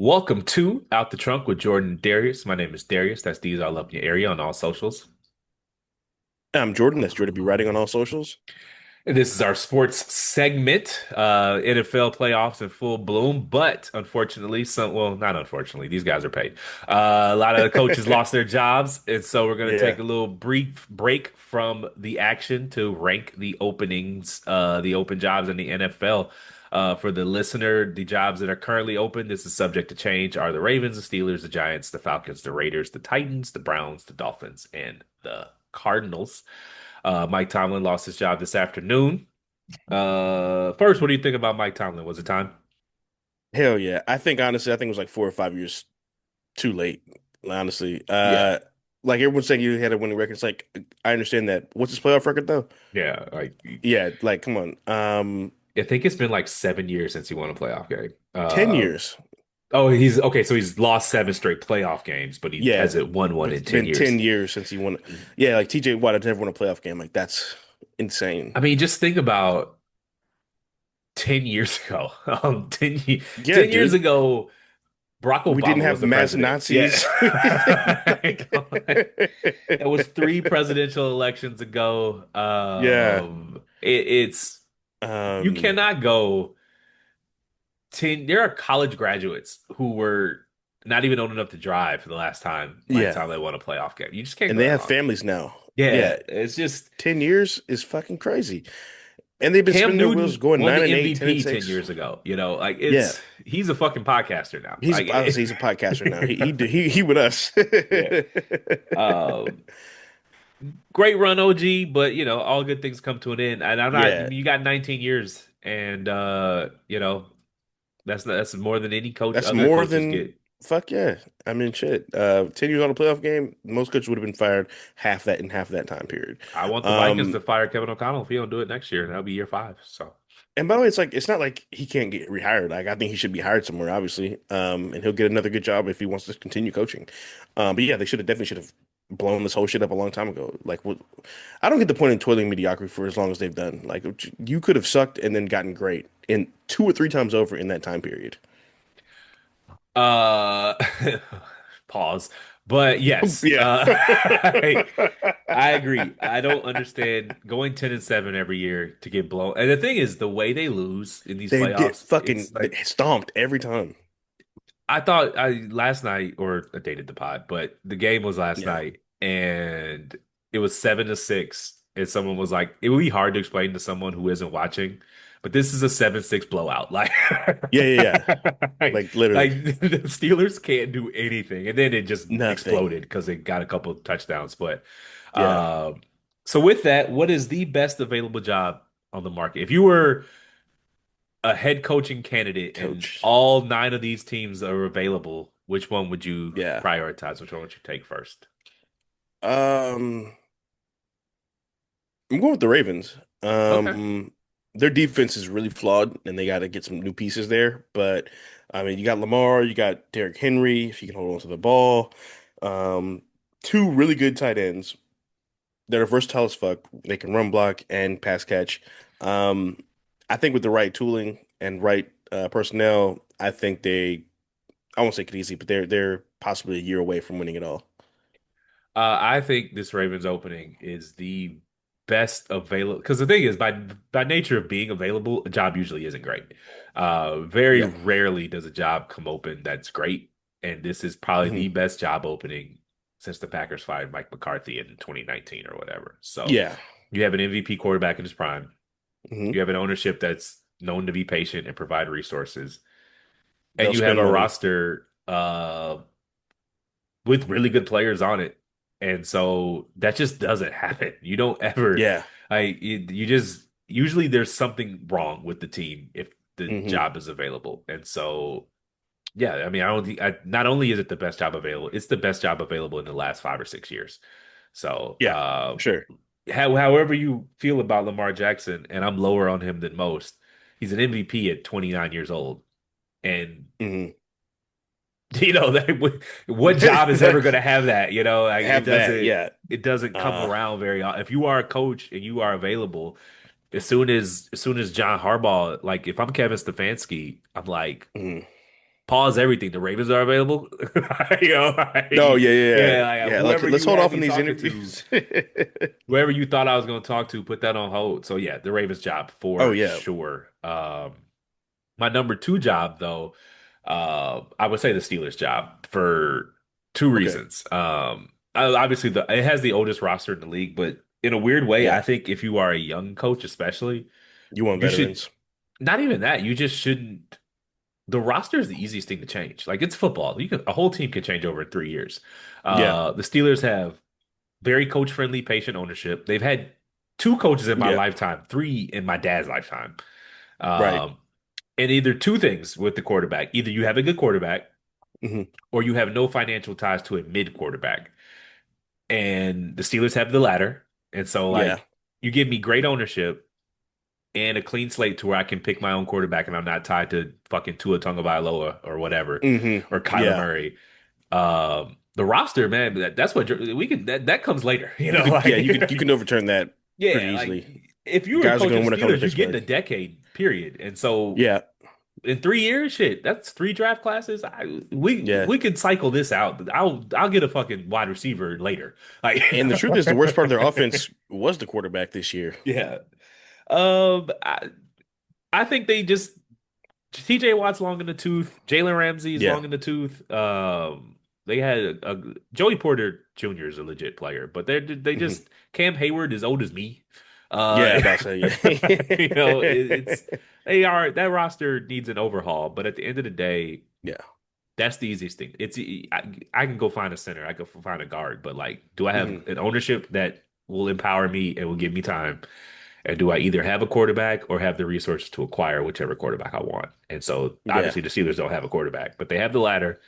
Welcome to Out the Trunk with Jordan and Darius. My name is Darius. That's D's all up in your area on all socials. I'm Jordan. That's Jordan. Be writing on all socials. And this is our sports segment. NFL playoffs in full bloom, but unfortunately, not unfortunately, these guys are paid. A lot of the coaches lost their jobs, and so we're going to take Yeah. a little brief break from the action to rank the openings, the open jobs in the NFL. For the listener, the jobs that are currently open, this is subject to change, are the Ravens, the Steelers, the Giants, the Falcons, the Raiders, the Titans, the Browns, the Dolphins, and the Cardinals. Mike Tomlin lost his job this afternoon. First, what do you think about Mike Tomlin? Was it time? Hell yeah. I think it was like 4 or 5 years too late, honestly. Yeah. Like everyone's saying you had a winning record. It's like I understand that. What's his playoff record though? Yeah, like Yeah, like come on. I think it's been like 7 years since he won a playoff game. 10 years. Oh, he's okay. So he's lost seven straight playoff games, but he Yeah. hasn't won one But in it's 10 been years. 10 years since he won. Yeah, like TJ Watt has never won a playoff game. Like that's insane. I mean, just think about 10 years ago. 10 Yeah, years dude. ago, Barack We didn't Obama was have the mass president. Yeah. Nazis. It was three presidential elections ago. Yeah. It's you Um, cannot go 10. There are college graduates who were not even old enough to drive for the last time Mike yeah. Tomlin won a playoff game. You just can't And go they that have long. families now. Yeah, Yeah. it's just 10 years is fucking crazy. And they've been Cam spinning their wheels Newton going won nine the and eight, 10 and MVP 10 6. years ago. You know, like Yeah. he's a fucking podcaster now. He's Like, honestly he's a podcaster now. He with us. yeah. Um, Great run, OG, but all good things come to an end. And I'm not, Yeah. you got 19 years and that's more than any coach That's other more coaches than get. fuck yeah. I mean shit. 10 years on a playoff game, most coaches would have been fired half that in half that time period. I want the Vikings to Um fire Kevin O'Connell if he don't do it next year. That'll be year five. So and by the way, it's not like he can't get rehired. Like I think he should be hired somewhere, obviously. And he'll get another good job if he wants to continue coaching. But yeah, they should have blown this whole shit up a long time ago. Like what I don't get the point in toiling mediocrity for as long as they've done. Like you could have sucked and then gotten great in two or three times over in that time period. uh pause. But yes, Yeah. I agree. I don't understand going 10 and 7 every year to get blown. And the thing is, the way they lose in these They get playoffs, it's fucking like stomped every time. I thought I last night, or I dated the pod, but the game was last Yeah. night and it was 7-6. And someone was like, it would be hard to explain to someone who isn't watching, but this is a 7-6 blowout. Like, Yeah, yeah, yeah. like, Like literally the Steelers can't do anything. And then it just nothing. exploded because they got a couple of touchdowns. But Yeah. um, so with that, what is the best available job on the market? If you were a head coaching candidate and Coach. all nine of these teams are available, which one would you Yeah. prioritize? Which one would you take first? Um I'm going with the Ravens. Okay. Their defense is really flawed, and they got to get some new pieces there. But I mean, you got Lamar, you got Derrick Henry, if he can hold on to the ball. Um, Two really good tight ends that are versatile as fuck. They can run block and pass catch. Um, I think with the right tooling and right personnel, I think I won't say it easy, but they're possibly a year away from winning it all. I think this Ravens opening is the best available because the thing is, by nature of being available, a job usually isn't great. Very Yeah. rarely does a job come open that's great, and this is probably the Mhm. best job opening since the Packers fired Mike McCarthy in 2019 or whatever. So Yeah. you have an MVP quarterback in his prime. Hmm. You have an ownership that's known to be patient and provide resources, and They'll you have spend a money. roster with really good players on it. And so that just doesn't happen. You don't ever, Yeah. you just usually there's something wrong with the team if the Hmm. job is available. And so, yeah, I mean, I don't think not only is it the best job available, it's the best job available in the last 5 or 6 years. So, Yeah. Sure. however you feel about Lamar Jackson, and I'm lower on him than most, he's an MVP at 29 years old. And Hmm. what job is ever going to have that? Like Have that. Yeah. it doesn't come Uh, around very often. If you are a coach and you are available, as soon as John Harbaugh, like if I'm Kevin Stefanski, I'm like, mhm. pause everything. The Ravens are available. No, yeah, yeah, yeah. Yeah, Yeah, whoever let's you hold had off on me these talking to, interviews. whoever you thought I was going to talk to, put that on hold. So yeah, the Ravens job Oh for yeah. sure. My number two job though, I would say the Steelers job for two Okay. reasons. Obviously it has the oldest roster in the league, but in a weird way, Yeah. I think if you are a young coach, especially, You want you should veterans? not even that. You just shouldn't. The roster is the easiest thing to change. Like it's football. A whole team can change over 3 years. Yeah. The Steelers have very coach friendly, patient ownership. They've had two coaches in my Yeah. lifetime, three in my dad's lifetime. Right. Um, and either two things with the quarterback: either you have a good quarterback, Hmm. or you have no financial ties to a mid quarterback. And the Steelers have the latter. And so, Yeah. like, you give me great ownership and a clean slate to where I can pick my own quarterback, and I'm not tied to fucking Tua Tagovailoa or whatever, or Kyler Yeah. Murray. The roster, man, that's what we can. That comes later, You could, yeah, you like can overturn that pretty yeah, like easily. if you were Guys are coaching going to the want to come to Steelers, you get in Pittsburgh. a decade period, and so Yeah. in 3 years, shit, that's three draft classes. Yeah. We can cycle this out. I'll get a fucking wide receiver later. Like, And the truth is, the worst part of their offense was the quarterback this year. yeah. Um, I, I think they just TJ Watt's long in the tooth. Jalen Ramsey's Yeah. long in the tooth. They had Joey Porter Jr. is a legit player, but they Hmm. just Cam Hayward is old as me. Uh, Yeah, about to say, it's yeah. they are that roster needs an overhaul. But at the end of the day, Yeah. that's the easiest thing. I can go find a center, I can find a guard, but like, do I have Hmm. an ownership that will empower me and will give me time? And do I either have a quarterback or have the resources to acquire whichever quarterback I want? And so Yeah. obviously the Steelers don't have a quarterback, but they have the latter.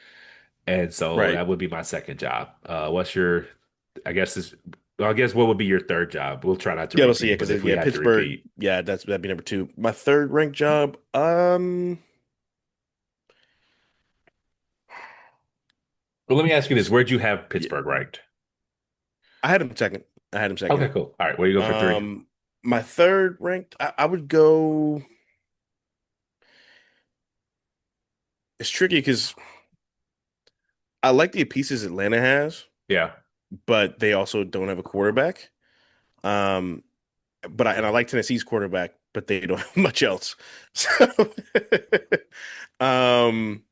And so Right. that would be my second job. What's your, I guess this, well, I guess what would be your third job? We'll try not to Yeah, let's see. Yeah, repeat, but because if we yeah, have to Pittsburgh. repeat. Yeah, that'd be number two. My third ranked job. Well, let me ask you this. s- Where'd you have yeah, Pittsburgh ranked? I had him second. I had him Okay, second. cool. All right, where you go for three? Um, my third ranked. I would go. It's tricky because I like the pieces Atlanta has, Yeah. but they also don't have a quarterback. Um, and I like Tennessee's quarterback, but they don't have much else. So, um,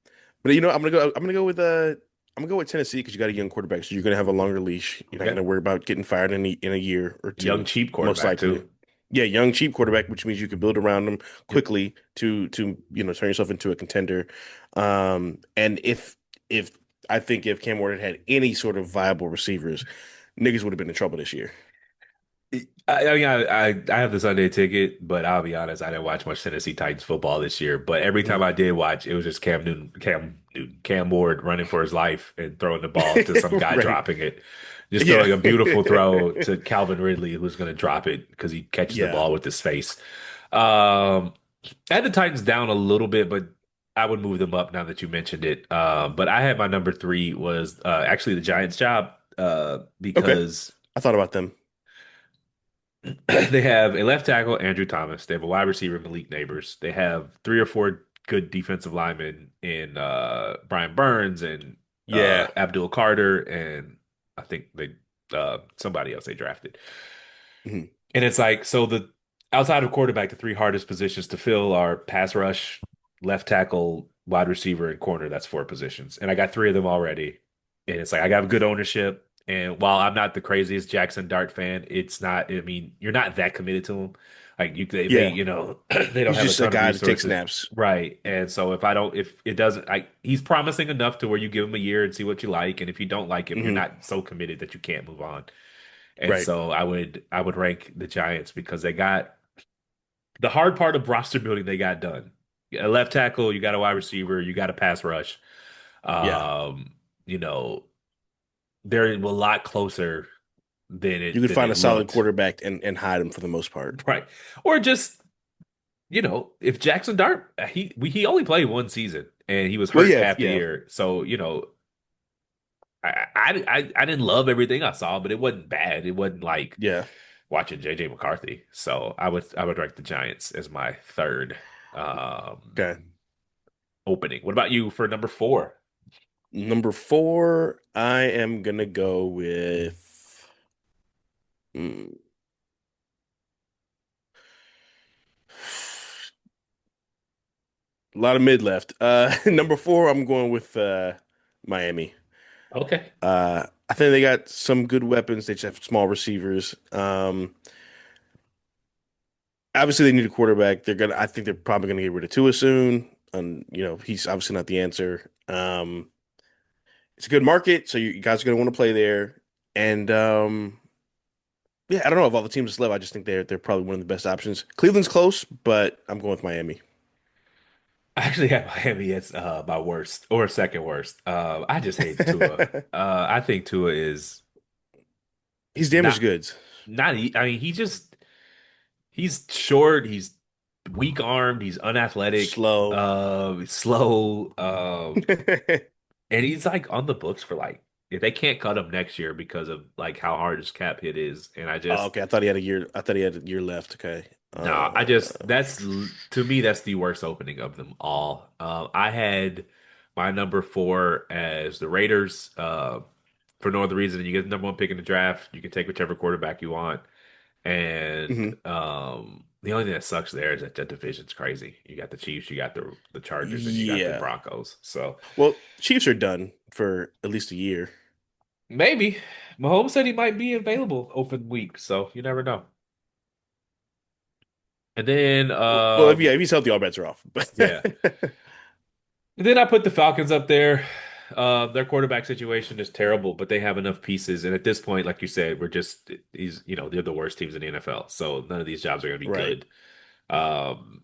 but I'm gonna go with Tennessee because you got a young quarterback, so you're gonna have a longer leash. You're not Okay. gonna worry about getting fired in a year or Young, two, cheap most quarterback likely. too. Yeah, young cheap quarterback, which means you can build around them Yep. quickly to turn yourself into a contender. And if I think if Cam Ward had any sort of viable receivers, niggas would have been in trouble this year. I mean, I have the Sunday ticket, but I'll be honest, I didn't watch much Tennessee Titans football this year. But every time Mhm. I did watch, it was just Cam Ward running for his life and throwing the ball to some guy Right. dropping it, just Yeah. throwing a beautiful throw to Calvin Ridley, who's going to drop it because he catches the Yeah. ball with his face. Um, I had the Titans down a little bit, but I would move them up now that you mentioned it. But I had my number three was actually the Giants job Okay. because. I thought about them. They have a left tackle, Andrew Thomas. They have a wide receiver, Malik Neighbors. They have three or four good defensive linemen in Brian Burns and Yeah. Abdul Carter, and I think they somebody else they drafted. Mhm. And it's like so the outside of quarterback, the three hardest positions to fill are pass rush, left tackle, wide receiver, and corner. That's four positions, and I got three of them already. And it's like I got good ownership. And while I'm not the craziest Jackson Dart fan, it's not. I mean, you're not that committed to him. Like they Yeah. you know, they don't He's have a just a ton of guy to take resources, snaps. right? And so if it doesn't, he's promising enough to where you give him a year and see what you like, and if you don't like him, you're Hmm. not so committed that you can't move on. And Right. so I would rank the Giants because they got the hard part of roster building they got done. A left tackle, you got a wide receiver, you got a pass rush. Yeah. Um, you know, they're a lot closer You could than find it a solid looked. quarterback and hide him for the most part. Right. Or just, if Jackson Dart, he only played one season and he was Well, hurt yeah, half the yeah, year. So, I didn't love everything I saw, but it wasn't bad. It wasn't like yeah. watching JJ McCarthy. So I would rank the Giants as my third. Okay. opening. What about you for number four? Number four, I am gonna go with mm, a lot of mid left. Number four, I'm going with Miami. Okay. I think they got some good weapons. They just have small receivers. Obviously, they need a quarterback. I think they're probably gonna get rid of Tua soon. And he's obviously not the answer. It's a good market, so you guys are gonna want to play there. And yeah, I don't know of all the teams that's left. I just think they're probably one of the best options. Cleveland's close, but I'm going with Miami. I actually have Miami as my worst or second worst. I just hate Tua. I think Tua is He's damaged not goods. I mean, he's short, he's weak armed, he's unathletic, Slow. slow, and he's like on the books for like if they can't cut him next year because of like how hard his cap hit is, and I Oh, just okay. I thought he had a year. I thought he had a year left. Okay. no, I just that's to me that's the worst opening of them all. I had my number four as the Raiders. For no other reason than you get the number one pick in the draft. You can take whichever quarterback you want. And hmm the only thing that sucks there is that that division's crazy. You got the Chiefs, you got the Chargers, and you got the Yeah. Broncos. So Well, Chiefs are done for at least a year. maybe Mahomes said he might be available open week, so you never know. And then Well, if he's healthy, all bets are off. But yeah. And then I put the Falcons up there. Their quarterback situation is terrible, but they have enough pieces. And at this point, like you said, we're just he's they're the worst teams in the NFL. So none of these jobs are going to be right. good. Um,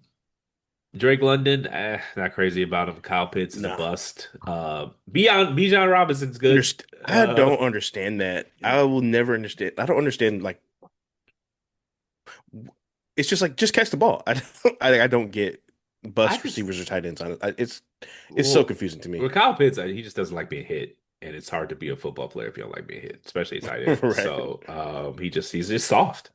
Drake London, not crazy about him. Kyle Pitts is a No. bust. Bijan Robinson's good. I Uh, don't understand that. I will never understand. I don't understand like it's just like just catch the ball. I don't, I don't get I bust just receivers or tight ends on it. It's so well, confusing to me. with Kyle Pitts, he just doesn't like being hit, and it's hard to be a football player if you don't like being hit, especially a tight end. Right. So he's just soft,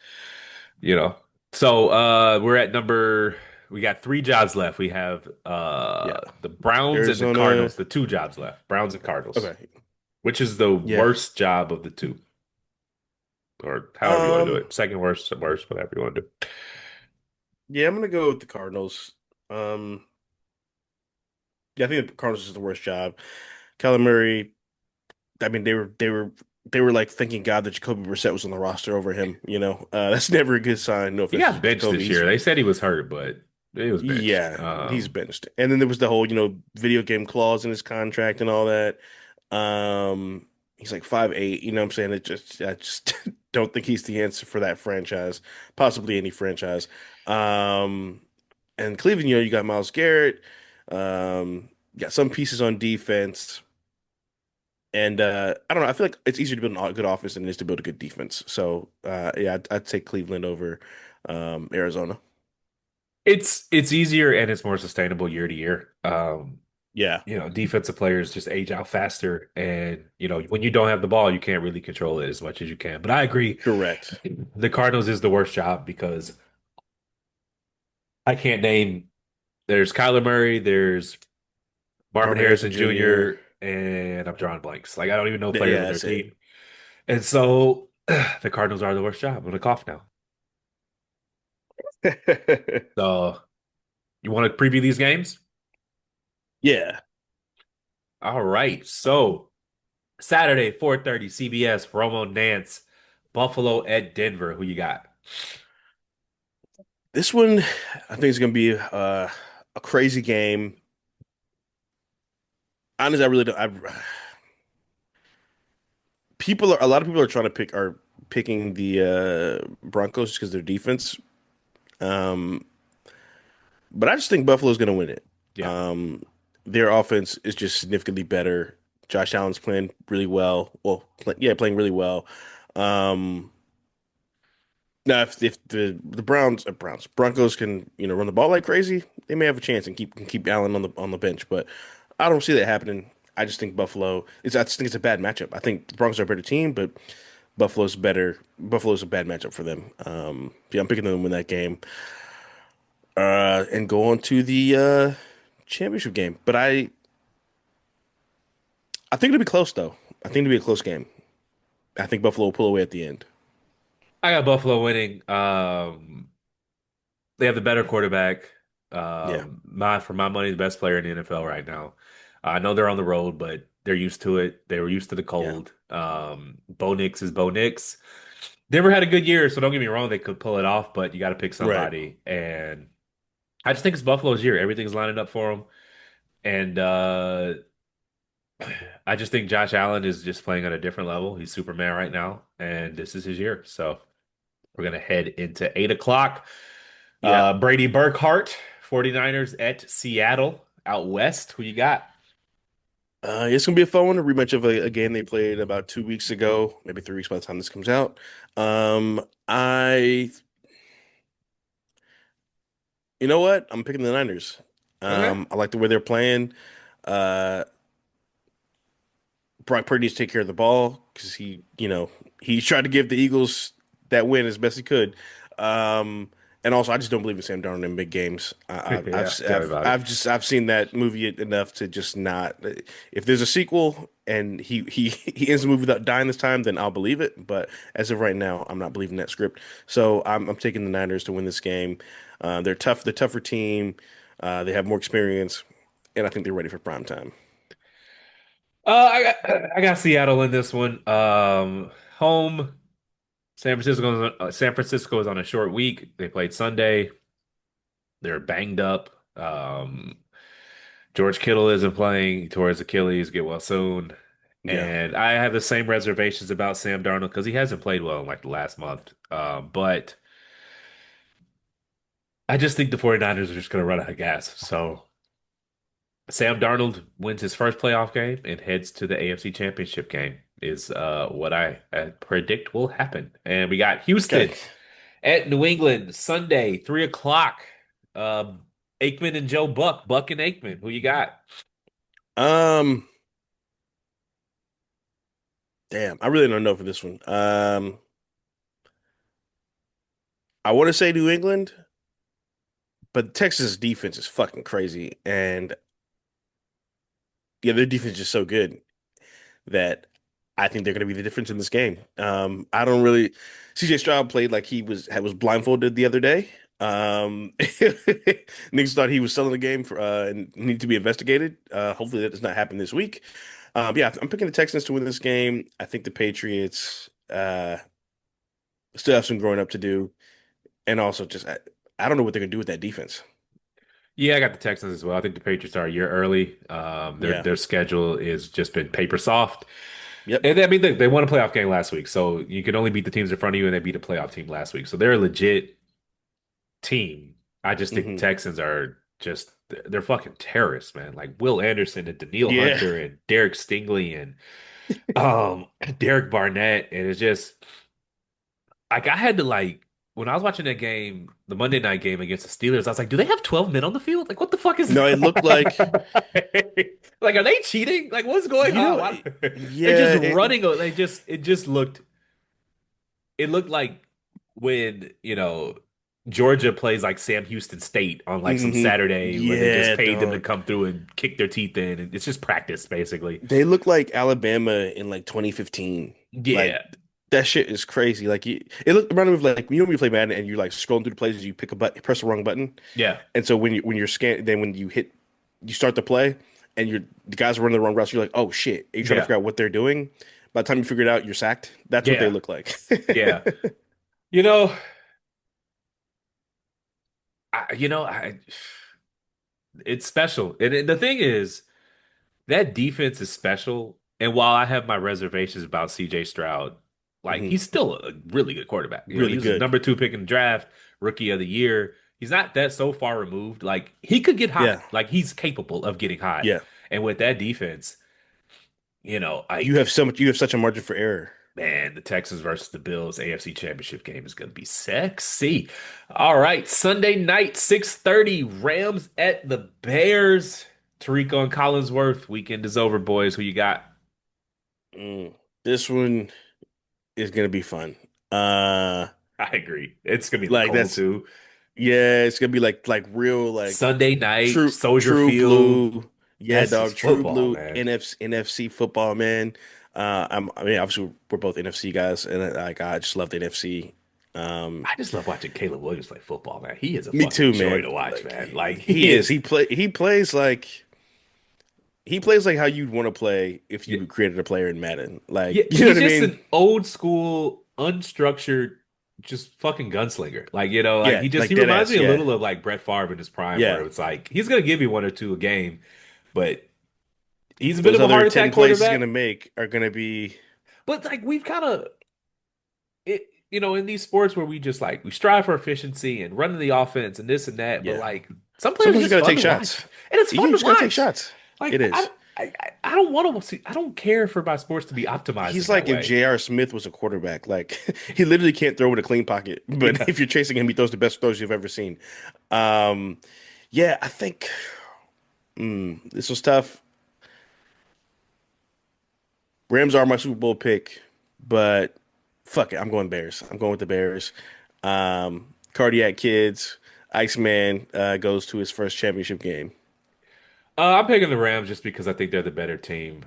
you know. So we're at number. We got three jobs left. We have Yeah. the Browns and the Arizona. Cardinals. The two jobs left. Browns and Cardinals. Okay. Which is the Yeah. worst job of the two, or however you want to do Um. it. Second worst, worst, whatever you want to do. Yeah, I'm gonna go with the Cardinals. Um. Yeah, I think the Cardinals is the worst job. Kyler Murray. I mean, they were like thanking God that Jacoby Brissett was on the roster over him. That's never a good sign. No He offense got to benched Jacoby. this year. They said he was hurt, but he was benched. Yeah, he's benched. And then there was the whole, video game clause in his contract and all that. He's like 5'8", you know what I'm saying? I just don't think he's the answer for that franchise, possibly any franchise. Um, and Cleveland, you got Myles Garrett, got some pieces on defense. And I don't know, I feel like it's easier to build a good offense than it is to build a good defense. So yeah, I'd take Cleveland over Arizona. It's easier and it's more sustainable year to year. Yeah, Defensive players just age out faster, and when you don't have the ball, you can't really control it as much as you can. But I agree, correct. the Cardinals is the worst job because I can't name. There's Kyler Murray, there's Marvin Marvin Harrison Harrison Jr. Jr., and I'm drawing blanks. Like I don't even know players Yeah, on their that's it. team, and so the Cardinals are the worst job. I'm gonna cough now. So you want to preview these games? Yeah. All right. So Saturday, 4:30, CBS, Romo Nance, Buffalo at Denver. Who you got? This one, I think it's gonna be a crazy game. Honestly, I really don't. A lot of people are picking the Broncos just because of their defense. Um, but I just think Buffalo's gonna win it. Yeah. Um, their offense is just significantly better. Josh Allen's playing really well. Well, yeah, playing really well. Um, Now, if the Broncos can run the ball like crazy, they may have a chance and keep Allen on the bench. But I don't see that happening. I just think Buffalo is. I just think it's a bad matchup. I think the Broncos are a better team, but Buffalo's better. Buffalo's a bad matchup for them. Yeah, I'm picking them to win that game. And go on to the championship game. But I think it'll be close though. I think it'll be a close game. I think Buffalo will pull away at the end. I got Buffalo winning. They have the better quarterback. Yeah, For my money, the best player in the NFL right now. I know they're on the road, but they're used to it. They were used to the yeah, cold. Bo Nix is Bo Nix. Denver had a good year, so don't get me wrong, they could pull it off, but you got to pick right. somebody. And I just think it's Buffalo's year. Everything's lining up for them. And I just think Josh Allen is just playing at a different level. He's Superman right now, and this is his year. So we're gonna head into 8 o'clock. Yeah. Brady Burkhart, 49ers at Seattle out west. Who you got? It's gonna be a fun one, a rematch of a game they played about 2 weeks ago, maybe 3 weeks by the time this comes out. I, you know what? I'm picking the Niners. Okay. I like the way they're playing. Uh, Brock Purdy needs to take care of the ball because he tried to give the Eagles that win as best he could. Um, and also, I just don't believe in Sam Darnold in big games. Yeah, tell me about it. I've seen that movie enough to just not. If there's a sequel and he ends the movie without dying this time, then I'll believe it. But as of right now, I'm not believing that script. So I'm taking the Niners to win this game. They're tough, the tougher team. They have more experience, and I think they're ready for prime time. I got Seattle in this one. Home. San Francisco is on a short week. They played Sunday. They're banged up. George Kittle isn't playing. He tore his Achilles. Get well soon. Yeah. And I have the same reservations about Sam Darnold because he hasn't played well in like the last month. But I just think the 49ers are just going to run out of gas. So Sam Darnold wins his first playoff game and heads to the AFC Championship game is what I predict will happen. And we got Okay. Houston at New England Sunday, 3 o'clock. Um, Aikman and Joe Buck, Buck and Aikman. Who you got? Um, Damn, I really don't know for this one. I want to say New England, but Texas defense is fucking crazy, and yeah, their defense is just so good that I think they're going to be the difference in this game. I don't really. CJ Stroud played like he was blindfolded the other day. Niggas thought he was selling the game and needed to be investigated. Hopefully that does not happen this week. Yeah, I'm picking the Texans to win this game. I think the Patriots still have some growing up to do, and also just I don't know what they're gonna do with that defense. Yeah, I got the Texans as well. I think the Patriots are a year early. Their Yeah. their schedule is just been paper soft. Yep. And I mean, they won a playoff game last week, so you can only beat the teams in front of you, and they beat a playoff team last week. So they're a legit team. I just think the Hmm. Texans are just they're fucking terrorists, man. Like Will Anderson and Daniil Yeah. Hunter and Derek Stingley and um Derek Barnett, and it's just like I had to like when I was watching that game, the Monday night game against the Steelers, I was like, do they have 12 men on the field? Like, what the fuck is No, it looked like like, are they cheating? Like, what's going you on? know. Why? They're Yeah. just running. It looked like when, Georgia plays like Sam Houston State on like some Saturday where they just Yeah, paid them to dog. come through and kick their teeth in. And it's just practice, basically. They look like Alabama in like 2015. Like Yeah. that shit is crazy. Like it looked reminded me of like when you play Madden and you're like scrolling through the places, you pick a button, press the wrong button, Yeah. and so when you're scan, then when you start the play, and the guys are running the wrong routes, you're like, oh shit, and you try to Yeah. figure out what they're doing. By the time you figure it out, you're sacked. That's what they Yeah. look like. Yeah. You know, I it's special. And the thing is, that defense is special. And while I have my reservations about CJ Stroud, like Mhm. he's still a really good quarterback. He Really was good. number two pick in the draft, rookie of the year. He's not that so far removed. Like he could get hot. Yeah. Like he's capable of getting hot. Yeah. And with that defense, You have so much. You have such a margin for error. man, the Texans versus the Bills AFC Championship game is going to be sexy. All right, Sunday night, 6:30, Rams at the Bears. Tariq and Collinsworth. Weekend is over, boys. Who you got? Mm. This one is gonna be fun. Uh, I agree. It's gonna be in the like cold that's too. Yeah, it's gonna be like real like Sunday night, Soldier true Field. blue. Yeah, That's just dog, true football, blue man. NFC football, man. I mean, obviously we're both NFC guys, and like I just love the NFC. Um, I just love watching Caleb Williams play football, man. He is a Me fucking too, joy man. to watch, Like man. Like he he is. is. He plays like how you'd want to play if Yeah, you created a player in Madden. yeah, Like, you know he's what I just mean? an old school, unstructured, just fucking gunslinger. Like, like Yeah, he like dead reminds ass. me a Yeah. little of like Brett Favre in his prime, where Yeah. it's like he's gonna give you one or two a game, but he's a bit Those of a other heart 10 attack plays he's quarterback. gonna make are gonna be But like we've kind of it, in these sports where we just like we strive for efficiency and running the offense and this and that, but yeah. like some players are Sometimes you just gotta fun take to watch, shots. and it's You fun to just gotta take watch. shots. It Like is. I don't want to see. I don't care for my sports to be optimized in He's that like if way. J.R. Smith was a quarterback. Like he literally can't throw with a clean pocket, but Yeah. if you're chasing him, he throws the best throws you've ever seen. Um, yeah, I think this was tough. Rams are my Super Bowl pick, but fuck it, I'm going Bears. I'm going with the Bears. Cardiac Kids, Iceman goes to his first championship game. I'm picking the Rams just because I think they're the better team.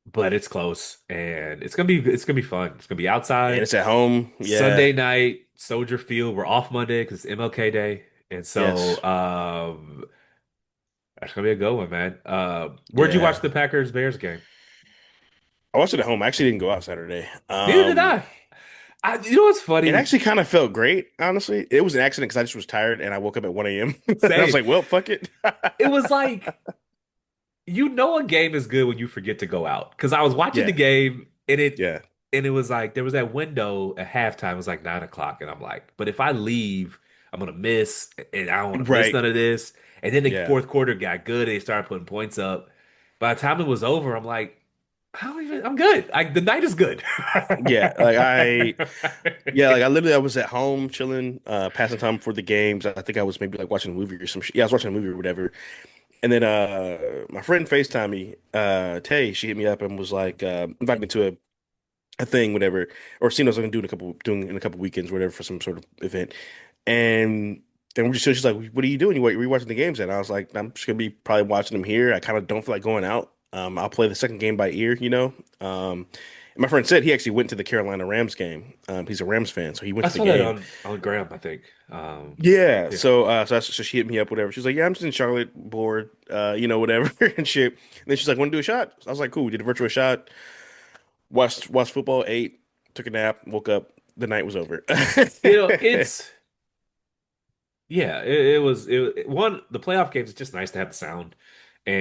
But it's close, and it's gonna be fun. It's gonna be And outside it's at home. Yeah. Sunday night, Soldier Field. We're off Monday because it's MLK Day, and so Yes. that's gonna be a good one, man. Where'd you watch Yeah. the Packers Bears game? I watched it at home. I actually didn't go out Saturday. Neither did I. You know what's It funny? actually kind of felt great, honestly. It was an accident because I just was tired and I woke up at 1 a.m. and I was Same. like, well, fuck it. It was like a game is good when you forget to go out. Because I was watching the Yeah. game Yeah. and it was like there was that window at halftime. It was like 9 o'clock, and I'm like, but if I leave, I'm gonna miss, and I don't want to miss Right. none of this. And then the Yeah. fourth quarter got good. They started putting points up. By the time it was over, I'm like, I'm good. Like the night is good. Yeah. Like I literally I was at home chilling, passing time for the games. I think I was maybe like watching a movie or some shit. Yeah, I was watching a movie or whatever. And then my friend FaceTimed me, Tay, she hit me up and was like, invited me to a thing, whatever, or seen us gonna do doing in a couple weekends, whatever, for some sort of event. And then we're just she's like, "What are you doing? Were you watching the games?" And I was like, "I'm just gonna be probably watching them here. I kind of don't feel like going out. I'll play the second game by ear, you know." And my friend said he actually went to the Carolina Rams game. He's a Rams fan, so he went I to the saw that game. on Graham, I think. Yeah, Yeah. so she hit me up, whatever. She was like, "Yeah, I'm just in Charlotte, bored, whatever," and shit. And then she's like, "Want to do a shot?" I was like, "Cool." We did a virtual shot. Watched football, ate, took a nap, woke up. The night was over. It's yeah, one the playoff games. It's just nice to have the sound,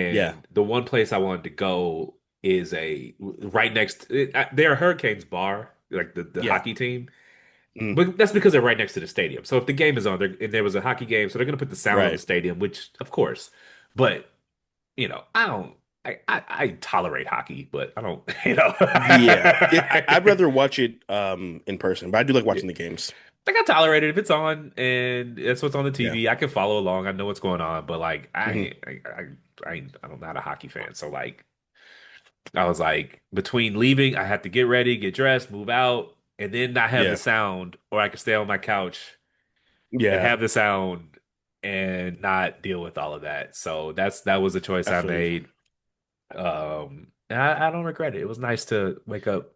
Yeah, and the one place I wanted to go is a right next. They're Hurricanes bar, like the yeah, hockey team, mm, but that's because they're right next to the stadium. So if the game is on, and there was a hockey game, so they're gonna put the sound on the right. stadium, which of course, but I don't. I tolerate hockey, but I don't, Yeah, I'd rather watch it in person, but I do like watching the games. Like I tolerate it if it's on and that's what's on the Yeah, TV. I can follow along. I know what's going on, but like hmm I'm not a hockey fan. So like I was like between leaving, I had to get ready, get dressed, move out, and then not have the yeah, sound, or I could stay on my couch and yeah. have the sound and not deal with all of that. So that was a choice I I feel you. made. And I don't regret it. It was nice to wake up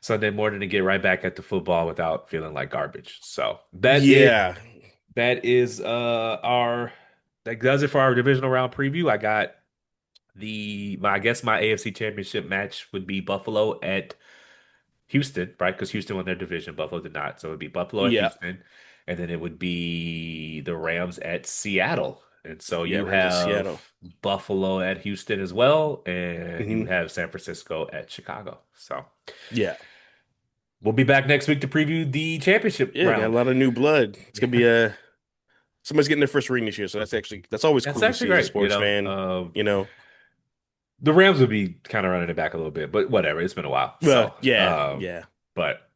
Sunday morning and get right back at the football without feeling like garbage. So Yeah, that is our that does it for our divisional round preview. I got I guess my AFC championship match would be Buffalo at Houston, right? Because Houston won their division, Buffalo did not. So it would be Buffalo at yeah, Houston, and then it would be the Rams at Seattle. And so yeah. you Rams at have Seattle. Buffalo at Houston as well, and you Hmm have San Francisco at Chicago. So Yeah, we'll be back next week to preview the championship yeah. Got a round. lot of new blood. It's gonna be a somebody's getting their first ring this year, so that's always That's cool to actually see as a great. sports fan. You know, The Rams would be kind of running it back a little bit, but whatever. It's been a while. So, yeah, yeah. but